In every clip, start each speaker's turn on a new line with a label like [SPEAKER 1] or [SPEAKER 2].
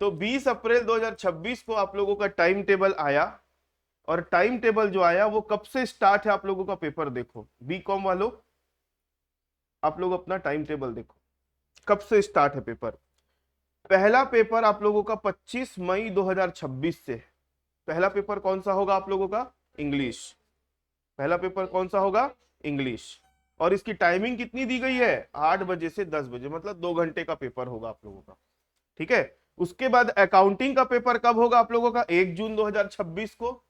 [SPEAKER 1] तो 20 अप्रैल 2026 को आप लोगों का टाइम टेबल आया, और टाइम टेबल जो आया वो कब से स्टार्ट है आप लोगों का पेपर देखो, बी कॉम वालों, आप लोग अपना टाइम टेबल देखो कब से स्टार्ट है पेपर। पहला पेपर आप लोगों का 25 मई 2026 से। पहला पेपर कौन सा होगा आप लोगों का? इंग्लिश। पहला पेपर कौन सा होगा? इंग्लिश। और इसकी टाइमिंग कितनी दी गई है? 8 बजे से 10 बजे, मतलब 2 घंटे का पेपर होगा आप लोगों का। ठीक है। उसके बाद अकाउंटिंग का पेपर कब होगा आप लोगों का? 1 जून 2026 को।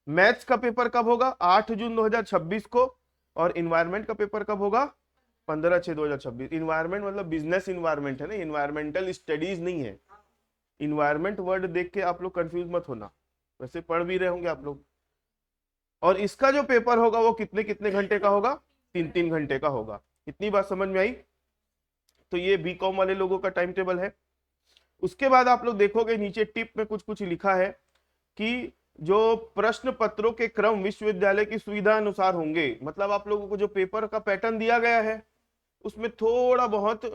[SPEAKER 1] मैथ्स का पेपर कब होगा? 8 जून 2026 को। और इन्वायरमेंट का पेपर कब होगा? 15/6/2026। इन्वायरमेंट मतलब बिजनेस इन्वायरमेंट है ना, इन्वायरमेंटल स्टडीज नहीं है। इन्वायरमेंट वर्ड देख के आप लोग कंफ्यूज मत होना, वैसे पढ़ भी रहे होंगे आप लोग। और इसका जो पेपर होगा वो कितने कितने घंटे का होगा? 3-3 घंटे का होगा। इतनी बात समझ में आई? तो ये बीकॉम वाले लोगों का टाइम टेबल है। उसके बाद आप लोग देखोगे नीचे टिप में कुछ कुछ लिखा है कि जो प्रश्न पत्रों के क्रम विश्वविद्यालय की सुविधा अनुसार होंगे। मतलब आप लोगों को जो पेपर का पैटर्न दिया गया है उसमें थोड़ा बहुत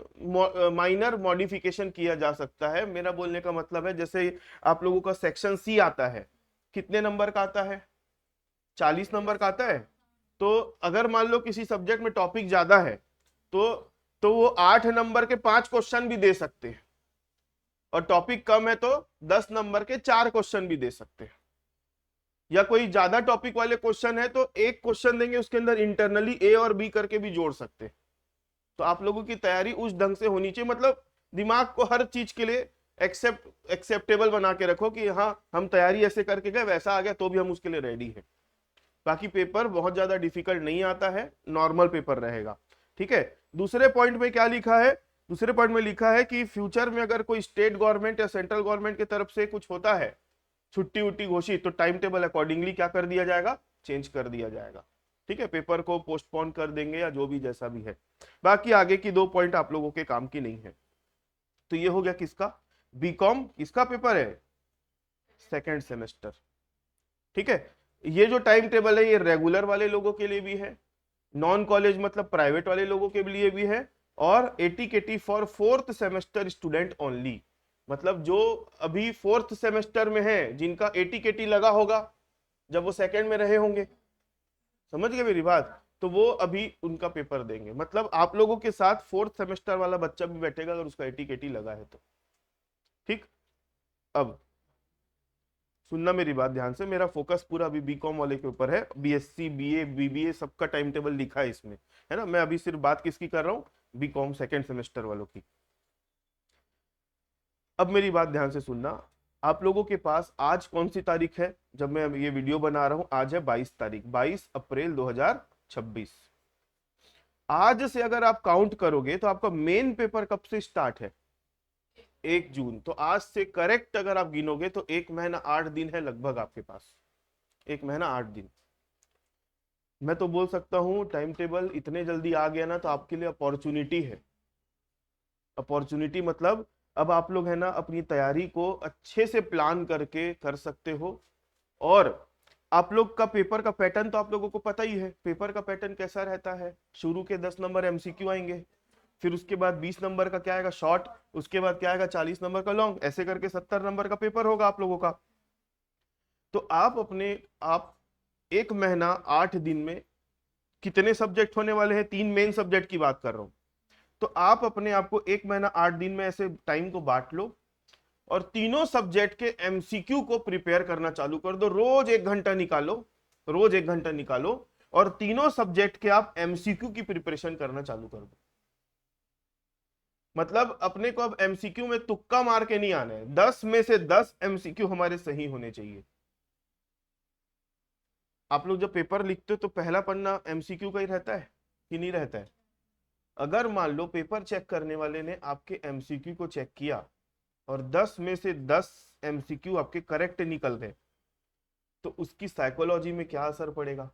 [SPEAKER 1] माइनर मॉडिफिकेशन किया जा सकता है। मेरा बोलने का मतलब है जैसे आप लोगों का सेक्शन सी आता है, कितने नंबर का आता है? 40 नंबर का आता है। तो अगर मान लो किसी सब्जेक्ट में टॉपिक ज्यादा है तो वो 8 नंबर के 5 क्वेश्चन भी दे सकते हैं, और टॉपिक कम है तो 10 नंबर के 4 क्वेश्चन भी दे सकते हैं। या कोई ज्यादा टॉपिक वाले क्वेश्चन है तो एक क्वेश्चन देंगे, उसके अंदर इंटरनली ए और बी करके भी जोड़ सकते हैं। तो आप लोगों की तैयारी उस ढंग से होनी चाहिए, मतलब दिमाग को हर चीज के लिए एक्सेप्टेबल बना के रखो कि हाँ हम तैयारी ऐसे करके गए, वैसा आ गया तो भी हम उसके लिए रेडी हैं। बाकी पेपर बहुत ज्यादा डिफिकल्ट नहीं आता है, नॉर्मल पेपर रहेगा। ठीक है। दूसरे पॉइंट में क्या लिखा है? दूसरे पॉइंट में लिखा है कि फ्यूचर में अगर कोई स्टेट गवर्नमेंट या सेंट्रल गवर्नमेंट की तरफ से कुछ होता है, छुट्टी उट्टी घोषित, तो टाइम टेबल अकॉर्डिंगली क्या कर दिया जाएगा? चेंज कर दिया जाएगा। ठीक है, पेपर को पोस्टपोन कर देंगे या जो भी जैसा भी है। बाकी आगे की 2 पॉइंट आप लोगों के काम की नहीं है। तो ये हो गया किसका? बीकॉम। किसका पेपर है? Second semester. ठीक है। ये जो टाइम टेबल है ये रेगुलर वाले लोगों के लिए भी है, नॉन कॉलेज मतलब प्राइवेट वाले लोगों के लिए भी है, और AT KT for fourth semester student only. मतलब जो अभी फोर्थ सेमेस्टर में है, जिनका एटी केटी लगा होगा जब वो सेकंड में रहे होंगे, समझ गए मेरी बात? तो वो अभी उनका पेपर देंगे। मतलब आप लोगों के साथ फोर्थ सेमेस्टर वाला बच्चा भी बैठेगा अगर उसका एटी केटी लगा है तो। ठीक। अब सुनना मेरी बात ध्यान से, मेरा फोकस पूरा अभी बीकॉम वाले के ऊपर है। बीएससी, बीए, बीबीए सबका टाइम टेबल लिखा है इसमें, है ना। मैं अभी सिर्फ बात किसकी कर रहा हूँ? बीकॉम सेकेंड सेमेस्टर वालों की। अब मेरी बात ध्यान से सुनना। आप लोगों के पास आज कौन सी तारीख है जब मैं ये वीडियो बना रहा हूं? आज है 22 तारीख, 22 अप्रैल 2026। आज से अगर आप काउंट करोगे तो आपका मेन पेपर कब से स्टार्ट है? 1 जून। तो आज से करेक्ट अगर आप गिनोगे तो 1 महीना 8 दिन है लगभग आपके पास। 1 महीना 8 दिन। मैं तो बोल सकता हूं टाइम टेबल इतने जल्दी आ गया ना तो आपके लिए अपॉर्चुनिटी है। अपॉर्चुनिटी मतलब अब आप लोग है ना अपनी तैयारी को अच्छे से प्लान करके कर सकते हो। और आप लोग का पेपर का पैटर्न तो आप लोगों को पता ही है। पेपर का पैटर्न कैसा रहता है? शुरू के 10 नंबर एमसीक्यू आएंगे, फिर उसके बाद 20 नंबर का क्या आएगा? शॉर्ट। उसके बाद क्या आएगा? 40 नंबर का लॉन्ग। ऐसे करके 70 नंबर का पेपर होगा आप लोगों का। तो आप 1 महीना 8 दिन में कितने सब्जेक्ट होने वाले हैं? 3 मेन सब्जेक्ट की बात कर रहा हूं। तो आप अपने आप को 1 महीना 8 दिन में ऐसे टाइम को बांट लो, और तीनों सब्जेक्ट के एमसीक्यू को प्रिपेयर करना चालू कर दो। रोज 1 घंटा निकालो, रोज 1 घंटा निकालो, और तीनों सब्जेक्ट के आप एमसीक्यू की प्रिपरेशन करना चालू कर दो। मतलब अपने को अब एमसीक्यू में तुक्का मार के नहीं आना है, 10 में से 10 एमसीक्यू हमारे सही होने चाहिए। आप लोग जब पेपर लिखते हो तो पहला पन्ना एमसीक्यू का ही रहता है कि नहीं रहता है? अगर मान लो पेपर चेक करने वाले ने आपके एमसीक्यू को चेक किया और 10 में से 10 एमसीक्यू आपके करेक्ट निकल गए, तो उसकी साइकोलॉजी में क्या असर पड़ेगा?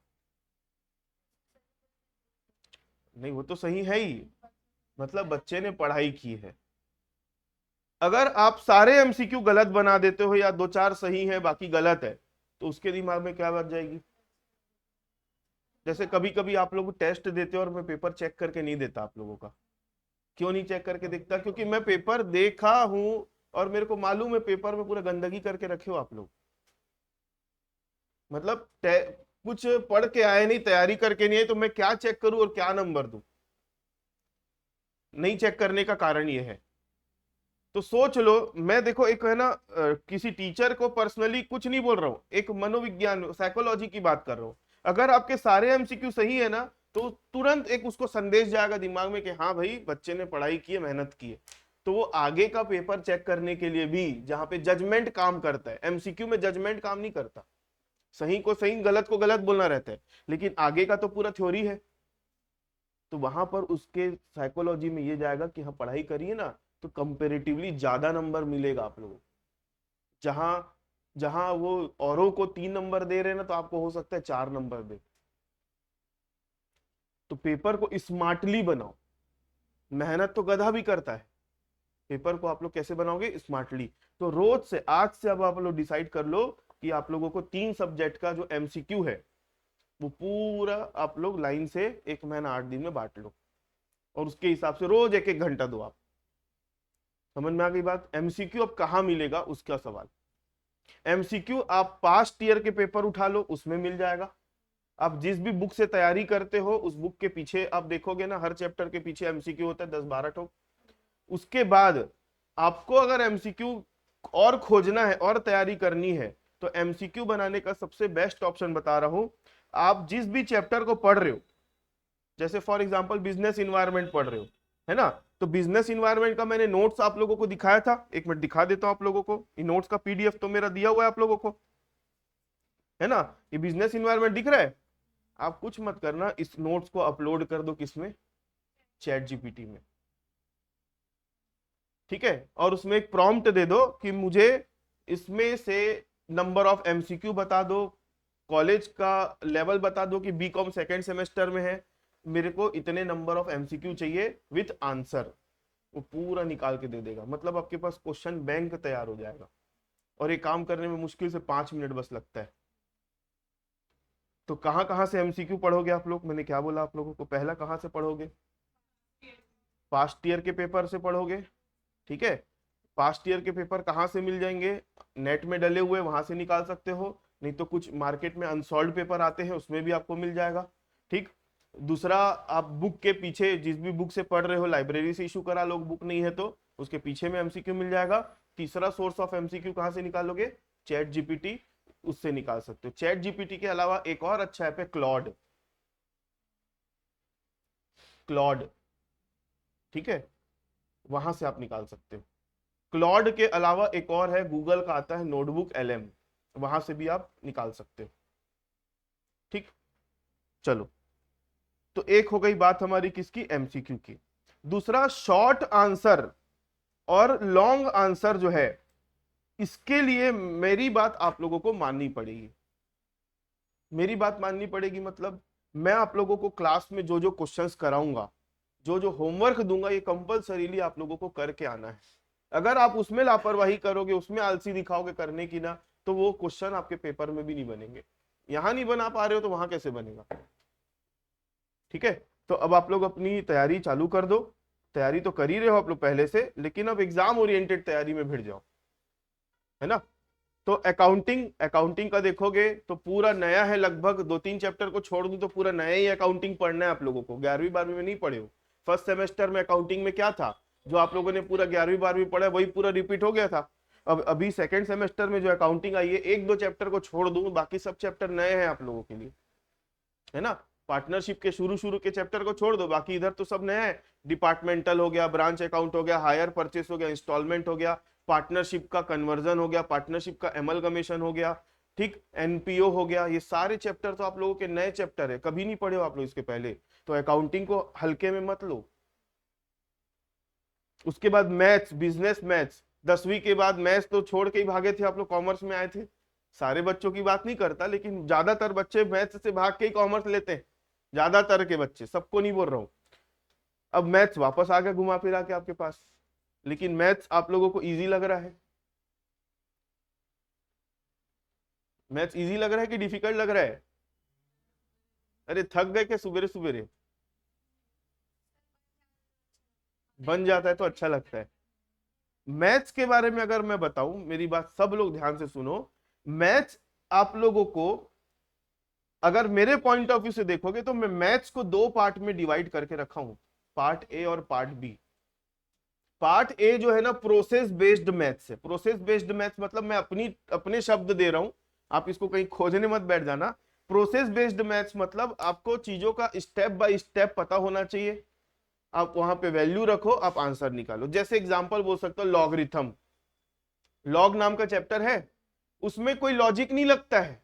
[SPEAKER 1] नहीं, वो तो सही है ही, मतलब बच्चे ने पढ़ाई की है। अगर आप सारे एमसीक्यू गलत बना देते हो या 2-4 सही है बाकी गलत है, तो उसके दिमाग में क्या बात जाएगी? जैसे कभी कभी आप लोग टेस्ट देते हो और मैं पेपर चेक करके नहीं देता आप लोगों का। क्यों नहीं चेक करके देखता? क्योंकि मैं पेपर देखा हूं, और मेरे को मालूम है पेपर में पूरा गंदगी करके रखे हो आप लोग, मतलब कुछ पढ़ के आए नहीं, तैयारी करके नहीं है, तो मैं क्या चेक करूं और क्या नंबर दूं? नहीं चेक करने का कारण ये है। तो सोच लो, मैं देखो एक है ना किसी टीचर को पर्सनली कुछ नहीं बोल रहा हूं, एक मनोविज्ञान साइकोलॉजी की बात कर रहा हूं। अगर आपके सारे एमसीक्यू सही है ना, तो तुरंत एक उसको संदेश जाएगा दिमाग में कि हाँ भाई बच्चे ने पढ़ाई की है, मेहनत की है। तो वो आगे का पेपर चेक करने के लिए भी, जहां पे जजमेंट काम करता है, एमसीक्यू में जजमेंट काम नहीं करता, सही को सही गलत को गलत बोलना रहता है, लेकिन आगे का तो पूरा थ्योरी है। तो वहां पर उसके साइकोलॉजी में ये जाएगा कि हाँ पढ़ाई करिए ना, तो कंपेरेटिवली ज्यादा नंबर मिलेगा आप लोगों को। जहां जहां वो औरों को 3 नंबर दे रहे हैं ना, तो आपको हो सकता है 4 नंबर दे। तो पेपर को स्मार्टली बनाओ। मेहनत तो गधा भी करता है, पेपर को आप लोग कैसे बनाओगे? स्मार्टली। तो रोज से, आज से अब आप लोग डिसाइड कर लो कि आप लोगों को 3 सब्जेक्ट का जो एमसीक्यू है वो पूरा आप लोग लाइन से 1 महीना 8 दिन में बांट लो, और उसके हिसाब से रोज 1-1 घंटा दो आप। समझ में आ गई बात? एमसीक्यू अब कहाँ मिलेगा उसका सवाल। एमसीक्यू आप पास्ट ईयर के पेपर उठा लो, उसमें मिल जाएगा। आप जिस भी बुक से तैयारी करते हो उस बुक के पीछे आप देखोगे ना, हर चैप्टर के पीछे एमसीक्यू होता है 10-12 ठोक। उसके बाद आपको अगर एमसीक्यू और खोजना है और तैयारी करनी है, तो एमसीक्यू बनाने का सबसे बेस्ट ऑप्शन बता रहा हूं। आप जिस भी चैप्टर को पढ़ रहे हो, जैसे फॉर एग्जांपल बिजनेस इन्वायरमेंट पढ़ रहे हो, है ना, तो बिजनेस इन्वायरमेंट का मैंने नोट्स आप लोगों को दिखाया था, 1 मिनट दिखा देता हूं आप लोगों को। ये नोट्स का पीडीएफ तो मेरा दिया हुआ है आप लोगों को, है ना। ये बिजनेस इन्वायरमेंट दिख रहा है। आप कुछ मत करना, इस नोट्स को अपलोड कर दो किसमें? चैट जीपीटी में, ठीक है। और उसमें एक प्रॉम्प्ट दे दो कि मुझे इसमें से नंबर ऑफ एमसीक्यू बता दो, कॉलेज का लेवल बता दो कि बीकॉम सेकेंड सेमेस्टर में है, मेरे को इतने नंबर ऑफ एमसीक्यू चाहिए विथ आंसर। वो पूरा निकाल के दे देगा, मतलब आपके पास क्वेश्चन बैंक तैयार हो जाएगा। और ये काम करने में मुश्किल से 5 मिनट बस लगता है। तो कहां कहां से एमसीक्यू पढ़ोगे आप लोग? मैंने क्या बोला आप लोगों को? पहला कहां से पढ़ोगे? पास्ट ईयर के पेपर से पढ़ोगे, ठीक है। पास्ट ईयर के पेपर कहाँ से मिल जाएंगे? नेट में डले हुए, वहां से निकाल सकते हो। नहीं तो कुछ मार्केट में अनसॉल्व पेपर आते हैं, उसमें भी आपको मिल जाएगा, ठीक। दूसरा, आप बुक के पीछे जिस भी बुक से पढ़ रहे हो, लाइब्रेरी से इशू करा लो, बुक नहीं है तो उसके पीछे में एमसीक्यू मिल जाएगा। तीसरा सोर्स ऑफ एमसीक्यू कहाँ से निकालोगे? चैट जीपीटी, उससे निकाल सकते हो। चैट जीपीटी के अलावा एक और अच्छा ऐप है, क्लॉड। क्लॉड, ठीक है, वहां से आप निकाल सकते हो। क्लॉड के अलावा एक और है, गूगल का आता है नोटबुक एलएम, वहां से भी आप निकाल सकते हो, ठीक। चलो, तो एक हो गई बात हमारी किसकी? एमसीक्यू की। दूसरा, शॉर्ट आंसर और लॉन्ग आंसर जो है, इसके लिए मेरी बात आप लोगों को माननी पड़ेगी। मेरी बात माननी पड़ेगी मतलब, मैं आप लोगों को क्लास में जो जो क्वेश्चंस कराऊंगा, जो जो होमवर्क दूंगा, ये कंपलसरीली आप लोगों को करके आना है। अगर आप उसमें लापरवाही करोगे, उसमें आलसी दिखाओगे करने की ना, तो वो क्वेश्चन आपके पेपर में भी नहीं बनेंगे। यहां नहीं बना पा रहे हो तो वहां कैसे बनेगा? ठीक है। तो अब आप लोग अपनी तैयारी चालू कर दो। तैयारी तो कर ही रहे हो आप लोग पहले से, लेकिन अब एग्जाम ओरिएंटेड तैयारी में भिड़ जाओ, है ना। तो अकाउंटिंग, अकाउंटिंग का देखोगे तो पूरा नया है, लगभग 2-3 चैप्टर को छोड़ दूं तो पूरा नया ही अकाउंटिंग पढ़ना है आप लोगों को। 11वीं 12वीं में नहीं पढ़े हो। फर्स्ट सेमेस्टर में अकाउंटिंग में क्या था, जो आप लोगों ने पूरा 11वीं 12वीं पढ़ा वही पूरा रिपीट हो गया था। अब अभी सेकंड सेमेस्टर में जो अकाउंटिंग आई है, 1-2 चैप्टर को छोड़ दूं, बाकी सब चैप्टर नए हैं आप लोगों के लिए, है ना। पार्टनरशिप के शुरू शुरू के चैप्टर को छोड़ दो, बाकी इधर तो सब नया है। डिपार्टमेंटल हो गया, ब्रांच अकाउंट हो गया, हायर परचेस हो गया, इंस्टॉलमेंट हो गया, पार्टनरशिप का कन्वर्जन हो गया, पार्टनरशिप का एमलगमेशन हो गया, ठीक, एनपीओ हो गया। ये सारे चैप्टर तो आप लोगों के नए चैप्टर है, कभी नहीं पढ़े हो आप लोग इसके पहले। तो अकाउंटिंग को हल्के में मत लो। उसके बाद मैथ्स, बिजनेस मैथ्स, 10वीं के बाद मैथ्स तो छोड़ के ही भागे थे आप लोग, कॉमर्स में आए थे। सारे बच्चों की बात नहीं करता, लेकिन ज्यादातर बच्चे मैथ्स से भाग के ही कॉमर्स लेते हैं, ज्यादातर के बच्चे, सबको नहीं बोल रहा हूं। अब मैथ्स वापस आ गया घुमा फिरा के आपके पास, लेकिन मैथ्स आप लोगों को इजी लग रहा है? मैथ्स इजी लग रहा है कि डिफिकल्ट लग रहा है? अरे थक गए क्या सुबेरे सुबेरे? बन जाता है तो अच्छा लगता है। मैथ्स के बारे में अगर मैं बताऊं, मेरी बात सब लोग ध्यान से सुनो, मैथ्स आप लोगों को अगर मेरे पॉइंट ऑफ व्यू से देखोगे तो मैं मैथ्स को दो पार्ट में डिवाइड करके रखा हूं, पार्ट ए और पार्ट बी। पार्ट ए जो है ना प्रोसेस बेस्ड मैथ्स है। प्रोसेस बेस्ड मैथ्स मतलब मैं अपने शब्द दे रहा हूं, आप इसको कहीं खोजने मत बैठ जाना। प्रोसेस बेस्ड मैथ्स मतलब आपको चीजों का स्टेप बाय स्टेप पता होना चाहिए, आप वहां पे वैल्यू रखो, आप आंसर निकालो। जैसे एग्जांपल बोल सकते हो लॉगरिथम, लॉग नाम का चैप्टर है, उसमें कोई लॉजिक नहीं लगता है,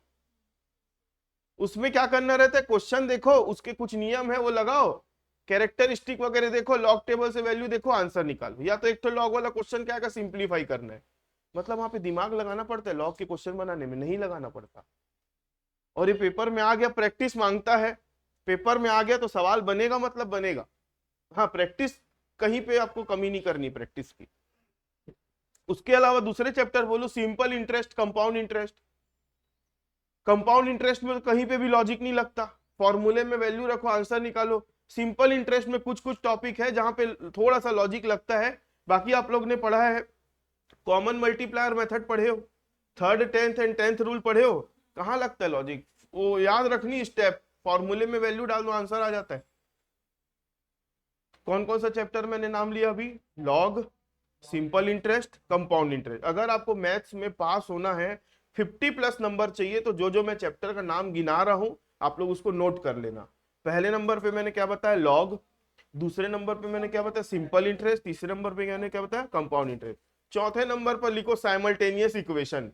[SPEAKER 1] उसमें क्या करना रहता है, क्वेश्चन देखो, उसके कुछ नियम है वो लगाओ, कैरेक्टरिस्टिक वगैरह देखो, लॉग टेबल से वैल्यू देखो, आंसर निकालो। या तो एक तो लॉग वाला क्वेश्चन क्या है, सिंप्लीफाई करना है, मतलब वहां पे दिमाग लगाना पड़ता है, लॉग के क्वेश्चन बनाने में नहीं लगाना पड़ता। और ये पेपर में आ गया, प्रैक्टिस मांगता है, पेपर में आ गया तो सवाल बनेगा, मतलब बनेगा। हाँ, प्रैक्टिस कहीं पे आपको कमी नहीं करनी प्रैक्टिस की। उसके अलावा दूसरे चैप्टर बोलो, simple interest, compound interest. Compound interest में कहीं पे भी लॉजिक नहीं लगता, फॉर्मूले में वैल्यू रखो, आंसर निकालो। सिंपल इंटरेस्ट में कुछ कुछ टॉपिक है जहां पे थोड़ा सा लॉजिक लगता है, बाकी आप लोग ने पढ़ा है, कॉमन मल्टीप्लायर मेथड पढ़े हो, third tenth and tenth rule पढ़े हो, कहां लगता है लॉजिक, वो याद रखनी स्टेप, फॉर्मूले में वैल्यू डाल दो, आंसर आ जाता है। कौन कौन सा चैप्टर मैंने नाम लिया अभी, log, simple interest, compound interest. अगर आपको मैथ्स में पास होना है, 50+ नंबर चाहिए, तो जो जो मैं चैप्टर का नाम गिना रहा हूं आप लोग उसको नोट कर लेना। पहले नंबर पे मैंने क्या बताया, लॉग, दूसरे नंबर पे मैंने क्या बताया, सिंपल इंटरेस्ट, तीसरे नंबर पे मैंने क्या बताया, कंपाउंड इंटरेस्ट, चौथे नंबर पर लिखो साइमल्टेनियस इक्वेशन।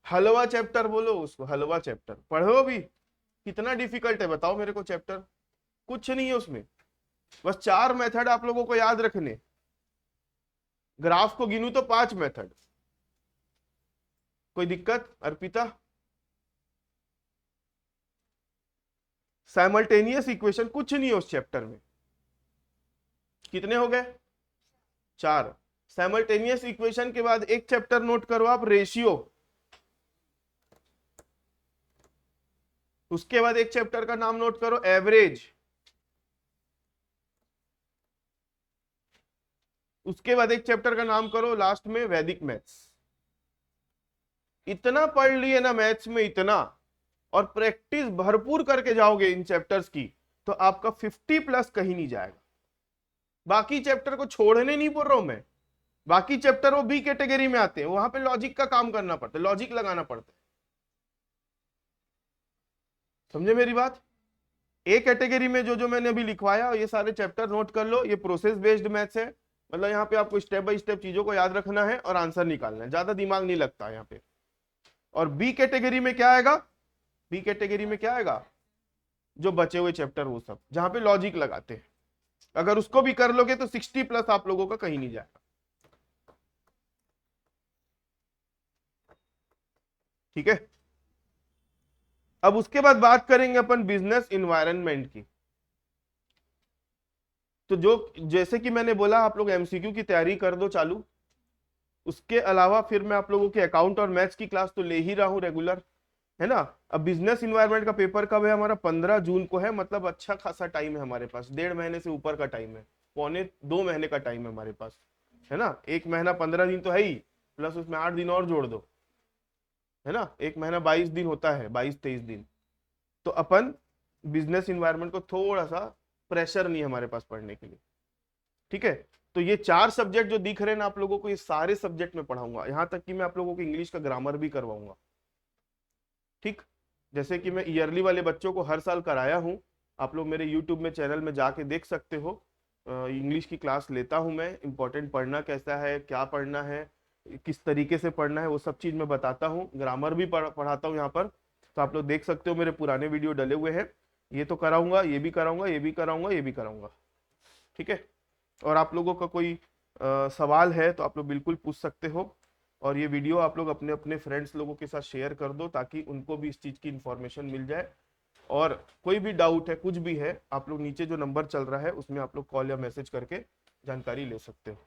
[SPEAKER 1] हलवा चैप्टर बोलो उसको, हलवा चैप्टर पढ़ो अभी, कितना डिफिकल्ट है बताओ मेरे को चैप्टर, कुछ नहीं है उसमें, बस 4 मेथड आप लोगों को याद रखने, ग्राफ को गिनू तो 5 मेथड। कोई दिक्कत अर्पिता? साइमल्टेनियस इक्वेशन कुछ नहीं है उस चैप्टर में। कितने हो गए, 4। साइमल्टेनियस इक्वेशन के बाद एक चैप्टर नोट करो आप, रेशियो। उसके बाद एक चैप्टर का नाम नोट करो, एवरेज। उसके बाद एक चैप्टर का नाम करो लास्ट में, वैदिक मैथ्स। इतना पढ़ लिए ना मैथ्स में, इतना, और प्रैक्टिस भरपूर करके जाओगे इन चैप्टर्स की, तो आपका 50+ कहीं नहीं जाएगा। बाकी चैप्टर को छोड़ने नहीं बोल रहा हूं मैं, बाकी चैप्टर वो बी कैटेगरी में आते हैं, वहां पे लॉजिक का काम करना पड़ता है, लॉजिक लगाना पड़ता है। समझे मेरी बात? ए कैटेगरी में जो जो मैंने अभी लिखवाया ये सारे चैप्टर नोट कर लो, ये प्रोसेस बेस्ड मैथ्स है, मतलब यहाँ पे आपको स्टेप बाय स्टेप चीजों को याद रखना है और आंसर निकालना है, ज्यादा दिमाग नहीं लगता यहाँ पे। और बी कैटेगरी में क्या आएगा, बी कैटेगरी में क्या आएगा, जो बचे हुए चैप्टर वो सब जहां पे लॉजिक लगाते हैं, अगर उसको भी कर लोगे तो 60+ आप लोगों का कहीं नहीं जाएगा। ठीक है, अब उसके बाद बात करेंगे अपन बिजनेस इन्वायरमेंट की। तो जो जैसे कि मैंने बोला, आप लोग एमसीक्यू की तैयारी कर दो चालू, उसके अलावा फिर मैं आप लोगों के अकाउंट और मैथ्स की क्लास तो ले ही रहा हूं रेगुलर, है ना। अब बिजनेस इन्वायरमेंट का पेपर कब है हमारा, 15 जून को है, मतलब अच्छा खासा टाइम है हमारे पास, 1.5 महीने से ऊपर का टाइम है, पौने 2 महीने का टाइम है हमारे पास, है ना। 1 महीना 15 दिन तो है ही, प्लस उसमें 8 दिन और जोड़ दो, है ना, 1 महीना 22 दिन होता है, 22-23 दिन। तो अपन बिजनेस इन्वायरमेंट को थोड़ा सा प्रेशर नहीं हमारे पास पढ़ने के लिए, ठीक है। तो ये 4 सब्जेक्ट जो दिख रहे हैं ना आप लोगों को, ये सारे सब्जेक्ट में पढ़ाऊंगा, यहां तक कि मैं आप लोगों को इंग्लिश का ग्रामर भी करवाऊंगा, ठीक। जैसे कि मैं ईयरली वाले बच्चों को हर साल कराया हूं, आप लोग मेरे यूट्यूब में चैनल में जाके देख सकते हो, इंग्लिश की क्लास लेता हूं मैं, इंपॉर्टेंट पढ़ना कैसा है, क्या पढ़ना है, किस तरीके से पढ़ना है, वो सब चीज मैं बताता हूँ, ग्रामर भी पढ़ाता हूँ यहाँ पर। तो आप लोग देख सकते हो, मेरे पुराने वीडियो डले हुए हैं, ये तो कराऊंगा, ये भी कराऊंगा, ये भी कराऊंगा, ये भी कराऊंगा, ठीक है। और आप लोगों का कोई सवाल है तो आप लोग बिल्कुल पूछ सकते हो, और ये वीडियो आप लोग अपने अपने फ्रेंड्स लोगों के साथ शेयर कर दो, ताकि उनको भी इस चीज़ की इंफॉर्मेशन मिल जाए। और कोई भी डाउट है, कुछ भी है, आप लोग नीचे जो नंबर चल रहा है उसमें आप लोग कॉल या मैसेज करके जानकारी ले सकते हो।